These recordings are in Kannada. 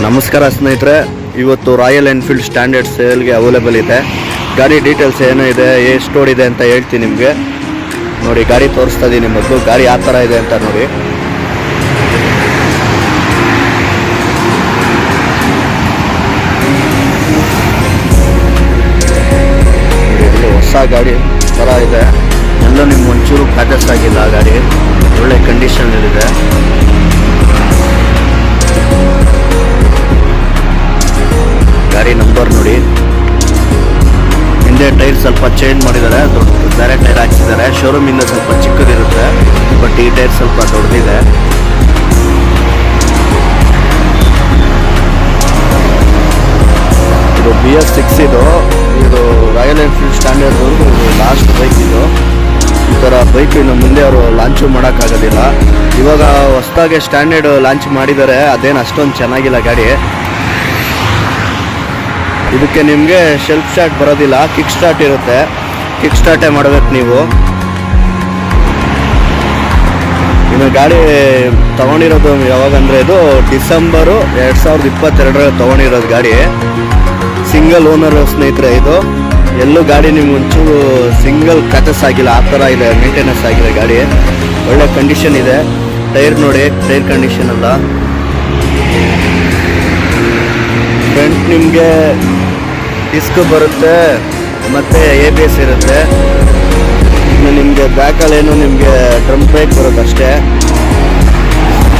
ನಮಸ್ಕಾರ ಸ್ನೇಹಿತರೆ, ಇವತ್ತು ರಾಯಲ್ ಎನ್ಫೀಲ್ಡ್ ಸ್ಟ್ಯಾಂಡರ್ಡ್ ಸೇಲ್ಗೆ ಅವೈಲೇಬಲ್ ಇದೆ. ಗಾಡಿ ಡೀಟೇಲ್ಸ್ ಏನಿದೆ, ಎಷ್ಟು ಓಡಿದೆ ಅಂತ ಹೇಳ್ತೀನಿ ನಿಮಗೆ. ನೋಡಿ, ಗಾಡಿ ತೋರಿಸ್ತಾ ಇದ್ದೀನಿ. ಮೊದಲು ಗಾಡಿ ಯಾವ ಥರ ಇದೆ ಅಂತ ನೋಡಿ. ಹೊಸ ಗಾಡಿ ಥರ ಇದೆ. ಎಲ್ಲ ನಿಮ್ಗೆ ಒಂಚೂರು ಕ್ರಾಚಸ್ ಆಗಿಲ್ಲ. ಗಾಡಿ ಒಳ್ಳೆ ಕಂಡೀಷನಲ್ಲಿದೆ. ಗಾಡಿ ನಂಬರ್ ನೋಡಿ. ಹಿಂದೆ ಟೈರ್ ಸ್ವಲ್ಪ ಚೇಂಜ್ ಮಾಡಿದ್ದಾರೆ, ಬೇರೆ ಟೈರ್ ಹಾಕ್ಸಿದ್ದಾರೆ. ಶೋರೂಮಿಂದ ಸ್ವಲ್ಪ ಚಿಕ್ಕದಿರುತ್ತೆ, ಬಟ್ ಈ ಟೈರ್ ಸ್ವಲ್ಪ ದೊಡ್ಡದಿದೆ. ಇದು BS6 ಇದು ರಾಯಲ್ ಎನ್ಫೀಲ್ಡ್ ಸ್ಟ್ಯಾಂಡರ್ಡ್ ಇದು ಲಾಸ್ಟ್ ಬೈಕ್. ಇದು ಈ ಥರ ಬೈಕ್ ಇನ್ನು ಮುಂದೆ ಅವರು ಲಾಂಚು ಮಾಡೋಕ್ಕಾಗೋದಿಲ್ಲ. ಇವಾಗ ಹೊಸದಾಗಿ ಸ್ಟ್ಯಾಂಡರ್ಡ್ ಲಾಂಚ್ ಮಾಡಿದ್ದಾರೆ, ಅದೇನು ಅಷ್ಟೊಂದು ಚೆನ್ನಾಗಿಲ್ಲ ಗಾಡಿ. ಇದಕ್ಕೆ ನಿಮಗೆ ಸೆಲ್ಫ್ ಸ್ಟಾರ್ಟ್ ಬರೋದಿಲ್ಲ, ಕಿಕ್ ಸ್ಟಾರ್ಟ್ ಇರುತ್ತೆ. ಕಿಕ್ ಸ್ಟಾರ್ಟೇ ಮಾಡಬೇಕು ನೀವು. ಇನ್ನು ಗಾಡಿ ತೊಗೊಂಡಿರೋದು ಯಾವಾಗಂದರೆ ಇದು ಡಿಸೆಂಬರು 2022 ತೊಗೊಂಡಿರೋದು ಗಾಡಿ. ಸಿಂಗಲ್ ಓನರ್ ಸ್ನೇಹಿತರೆ. ಇದು ಎಲ್ಲೂ ಗಾಡಿ ನಿಮ್ಗೆ ಒಂಚೂರು ಸಿಂಗಲ್ ಕ್ರಾಚಸ್ ಆಗಿಲ್ಲ, ಆ ಥರ ಇದೆ. ಮೇಂಟೆನೆನ್ಸ್ ಆಗಿದೆ ಗಾಡಿ. ಒಳ್ಳೆ ಕಂಡೀಷನ್ ಇದೆ. ಟೈರ್ ನೋಡಿ, ಟೈರ್ ಕಂಡೀಷನ್ ಅಲ್ಲ. ಫ್ರಂಟ್ ನಿಮಗೆ ಡಿಸ್ಕ್ ಬರುತ್ತೆ ಮತ್ತು ABS ಇರುತ್ತೆ. ಇನ್ನು ನಿಮಗೆ ಬ್ಯಾಕಲ್ಲೇನು ನಿಮಗೆ ಡ್ರಮ್ ಬ್ರೇಕ್ ಬರುತ್ತೆ ಅಷ್ಟೇ.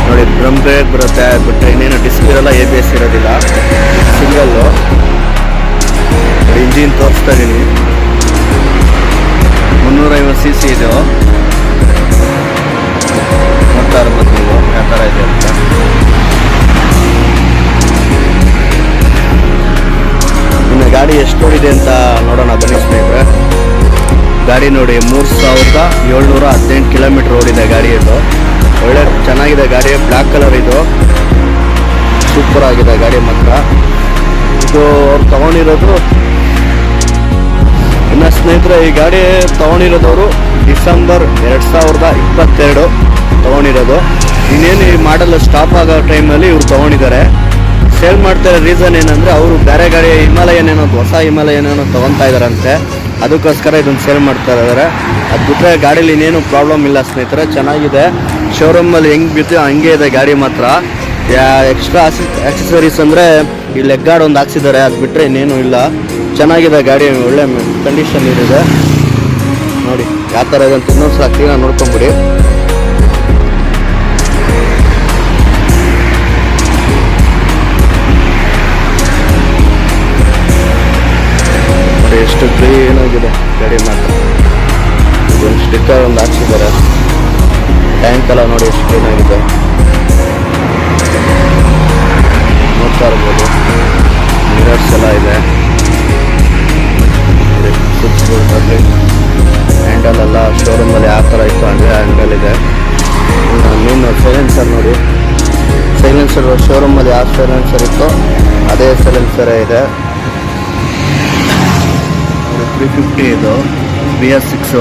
ನೋಡಿ, ಡ್ರಮ್ ಬ್ರೇಕ್ ಬರುತ್ತೆ, ಬಟ್ ಇನ್ನೇನು ಡಿಸ್ಕ್ ಇರೋಲ್ಲ, ABS ಇರೋದಿಲ್ಲ. ಸಿಂಗಲ್ಲು. ಇಂಜಿನ್ ತೋರಿಸ್ತಾ ಇದ್ದೀನಿ. 350 cc ಇದು. ನೋಡ್ತಾ ಇರ್ಬೋದು ನೀವು ಯಾವ ಥರ ಇದೆ ಅಂತ. ಇನ್ನು ಗಾಡಿ ಎಷ್ಟು ಓಡಿದೆ ಅಂತ ನೋಡೋಣ ಬನ್ನಿ ಸ್ನೇಹಿತರೆ. ಗಾಡಿ ನೋಡಿ, 3718 ಕಿಲೋಮೀಟರ್ ಓಡಿದೆ ಗಾಡಿ. ಇದು ಒಳ್ಳೆ ಚೆನ್ನಾಗಿದೆ ಗಾಡಿ. ಬ್ಲ್ಯಾಕ್ ಕಲರ್ ಇದು. ಸೂಪರ್ ಆಗಿದೆ ಗಾಡಿ ಮಾತ್ರ. ಇದು ಅವ್ರು ತೊಗೊಂಡಿರೋದು. ಇನ್ನು ಸ್ನೇಹಿತರೆ, ಈ ಗಾಡಿ ತೊಗೊಂಡಿರೋದವರು ಡಿಸೆಂಬರ್ 2022 ತೊಗೊಂಡಿರೋದು. ಇನ್ನೇನು ಈ ಮಾಡಲ್ ಸ್ಟಾಪ್ ಆಗೋ ಟೈಮಲ್ಲಿ ಇವ್ರು ತೊಗೊಂಡಿದ್ದಾರೆ. ಸೇಲ್ ಮಾಡ್ತಾರೆ. ರೀಸನ್ ಏನಂದರೆ ಅವರು ಬೇರೆ ಗಾಡಿ ಹಿಮಾಲಯನ್ ಏನೋ, ಹೊಸ ಹಿಮಾಲಯನ್ ಏನೋ ತೊಗೊತಾ ಇದ್ದಾರಂತೆ, ಅದಕ್ಕೋಸ್ಕರ ಇದನ್ನು ಸೇಲ್ ಮಾಡ್ತಾ ಇದ್ದಾರೆ. ಅದು ಬಿಟ್ಟರೆ ಗಾಡೀಲಿ ಇನ್ನೇನು ಪ್ರಾಬ್ಲಮ್ ಇಲ್ಲ ಸ್ನೇಹಿತರೆ, ಚೆನ್ನಾಗಿದೆ. ಶೋರೂಮಲ್ಲಿ ಹೆಂಗೆ ಬಿತ್ತು ಹಂಗೆ ಇದೆ ಗಾಡಿ ಮಾತ್ರ. ಎಕ್ಸ್ಟ್ರಾ ಆಕ್ಸೆಸರೀಸ್ ಅಂದರೆ ಈ ಲೆಗ್ ಗಾರ್ಡ್ ಒಂದು ಹಾಕ್ಸಿದ್ದಾರೆ, ಅದು ಬಿಟ್ಟರೆ ಇನ್ನೇನು ಇಲ್ಲ. ಚೆನ್ನಾಗಿದೆ ಗಾಡಿ, ಒಳ್ಳೆ ಕಂಡೀಷನ್ ಇದೆ. ನೋಡಿ ಯಾವ ಥರ ಇದೆ ಅಂತ ಇನ್ನೊಂದು ಸಲ ಕ್ಲೀನಾಗಿ ನೋಡ್ಕೊಂಬಿಡಿ. ಎಷ್ಟು ಕ್ಲೀನಾಗಿದೆ ಗಾಡಿ ಮಾತ್ರ. ಇದೊಂದು ಸ್ಟಿಕ್ಕರ್ ಒಂದು ಹಾಕ್ಸಿದ್ದಾರೆ. ಟ್ಯಾಂಕ್ ಎಲ್ಲ ನೋಡಿ ಎಷ್ಟು ಕ್ಲೀನಾಗಿದೆ, ನೋಡ್ತಾ ಇರ್ಬೋದು. ಮಿರರ್ಸ್ ಎಲ್ಲ ಇದೆ. ಹ್ಯಾಂಡಲ್ ಎಲ್ಲ ಶೋರೂಮಲ್ಲಿ ಯಾವ ಥರ ಇತ್ತು ಹಂಗೆ ಹ್ಯಾಂಡಲ್ ಇದೆ. ನೀನು ಸೈಲೆನ್ಸರ್ ನೋಡಿ, ಸೈಲೆನ್ಸರ್ ಶೋರೂಮಲ್ಲಿ ಯಾವ ಸೈಲೆನ್ಸರ್ ಇತ್ತು ಅದೇ ಸೈಲೆನ್ಸರೇ ಇದೆ. 350 ಇದು BS6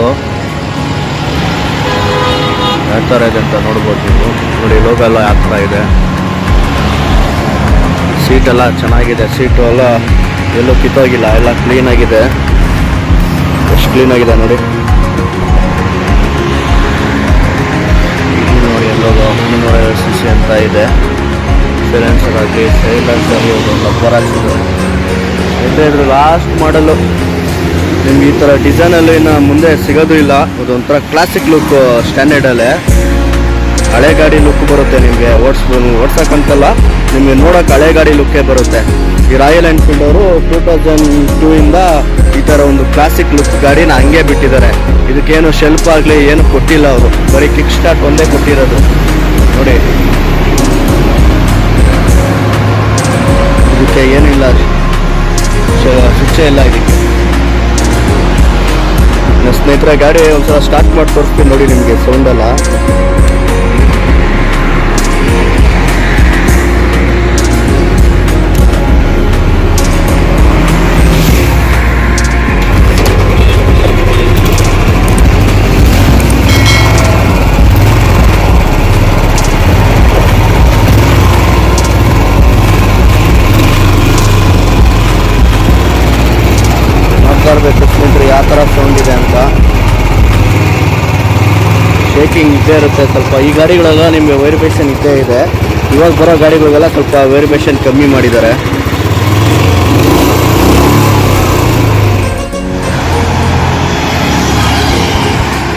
ಯಾವ ಥರ ಇದೆ ಅಂತ ನೋಡ್ಬೋದು ನೀವು. ನೋಡಿ, ಲೋಗೋ ಎಲ್ಲ ಯಾವ ಥರ ಇದೆ. ಸೀಟೆಲ್ಲ ಚೆನ್ನಾಗಿದೆ. ಸೀಟು ಎಲ್ಲ ಎಲ್ಲೂ ಕಿತ್ತೋಗಿಲ್ಲ, ಎಲ್ಲ ಕ್ಲೀನಾಗಿದೆ. ಎಷ್ಟು ಕ್ಲೀನಾಗಿದೆ ನೋಡಿ. ಇದು ನೋಡಿ, ಲೋಗೋ 350 cc ಅಂತ ಇದೆ. ಸೈಲೆನ್ಸರ್ ಆಗಿ ಸೈಲೆನ್ಸರ್ ರಬ್ಬರ್ ಹಾಕ್ಸಿದ್ದಾರೆ. ಇದ್ರ ಲಾಸ್ಟ್ ಮಾಡಲು ನಿಮ್ಗೆ ಈ ಥರ ಡಿಸೈನಲ್ಲಿ ಇನ್ನು ಮುಂದೆ ಸಿಗೋದು ಇಲ್ಲ. ಅದೊಂಥರ ಕ್ಲಾಸಿಕ್ ಲುಕ್ ಸ್ಟ್ಯಾಂಡರ್ಡಲ್ಲೇ. ಹಳೆ ಗಾಡಿ ಲುಕ್ ಬರುತ್ತೆ ನಿಮಗೆ. ಓಡ್ಸೋಕ್ಕಂತಲ್ಲ, ನಿಮಗೆ ನೋಡೋಕೆ ಹಳೆ ಗಾಡಿ ಲುಕ್ಕೇ ಬರುತ್ತೆ. ಈ ರಾಯಲ್ ಎನ್ಫೀಲ್ಡ್ ಅವರು 2002 ಇಂದ ಈ ಥರ ಒಂದು ಕ್ಲಾಸಿಕ್ ಲುಕ್ ಗಾಡಿನ ಹಂಗೆ ಬಿಟ್ಟಿದ್ದಾರೆ. ಇದಕ್ಕೇನು ಶೆಲ್ಫ್ ಆಗಲಿ ಏನು ಕೊಟ್ಟಿಲ್ಲ ಅವರು, ಬರೀ ಕಿಕ್ ಸ್ಟಾರ್ಟ್ ಒಂದೇ ಕೊಟ್ಟಿರೋದು. ನೋಡಿ, ಇದಕ್ಕೆ ಏನಿಲ್ಲ, ಸ್ವಿಚ್ಚೇ ಇಲ್ಲ ಇದಕ್ಕೆ. ಸ್ನೇಹಿತರೆ, ಗಾಡಿ ಒಂದ್ಸಲ ಸ್ಟಾರ್ಟ್ ಮಾಡಿ ತೋರಿಸ್ತೀನಿ ನೋಡಿ ನಿಮಗೆ ಸೌಂಡೆಲ್ಲ. ಬ್ರೇಕಿಂಗ್ ಇದ್ದೇ ಇರುತ್ತೆ ಸ್ವಲ್ಪ. ಈ ಗಾಡಿಗಳೆಲ್ಲ ನಿಮಗೆ ವೇರಿಫಿಕೇಷನ್ ಇದ್ದೇ ಇದೆ. ಇವಾಗ ಬರೋ ಗಾಡಿಗಳಿಗೆಲ್ಲ ಸ್ವಲ್ಪ ವೇರಿಫಿಕೇಷನ್ ಕಮ್ಮಿ ಮಾಡಿದ್ದಾರೆ.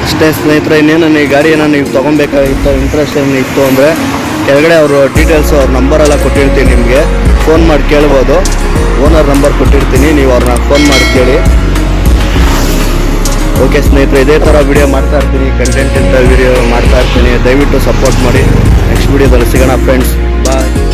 ಅಷ್ಟೇ ಸ್ನೇಹಿತರೆ, ಇನ್ನೇನು ಈ ಗಾಡಿಯನ್ನು ನೀವು ತೊಗೊಬೇಕಾಗಿತ್ತು, ಇಂಟ್ರೆಸ್ಟ್ ಏನು ಇತ್ತು ಅಂದರೆ ಕೆಳಗಡೆ ಅವರು ಡೀಟೇಲ್ಸು ಅವ್ರ ನಂಬರೆಲ್ಲ ಕೊಟ್ಟಿರ್ತೀನಿ, ನಿಮಗೆ ಫೋನ್ ಮಾಡಿ ಕೇಳ್ಬೋದು. ಓನರ್ ನಂಬರ್ ಕೊಟ್ಟಿರ್ತೀನಿ, ನೀವು ಅವ್ರನ್ನ ಫೋನ್ ಮಾಡಿ ಕೇಳಿ. ಓಕೆ ಸ್ನೇಹಿತರೆ, ಇದೇ ಥರ ವಿಡಿಯೋ ಮಾಡ್ತಾ ಇರ್ತೀನಿ, ಕಂಟೆಂಟ್ ವಿಡಿಯೋ ಮಾಡ್ತಾ ಇರ್ತೀನಿ. ದಯವಿಟ್ಟು ಸಪೋರ್ಟ್ ಮಾಡಿ. ನೆಕ್ಸ್ಟ್ ವಿಡಿಯೋದಲ್ಲಿ ಸಿಗೋಣ ಫ್ರೆಂಡ್ಸ್. ಬಾಯ್.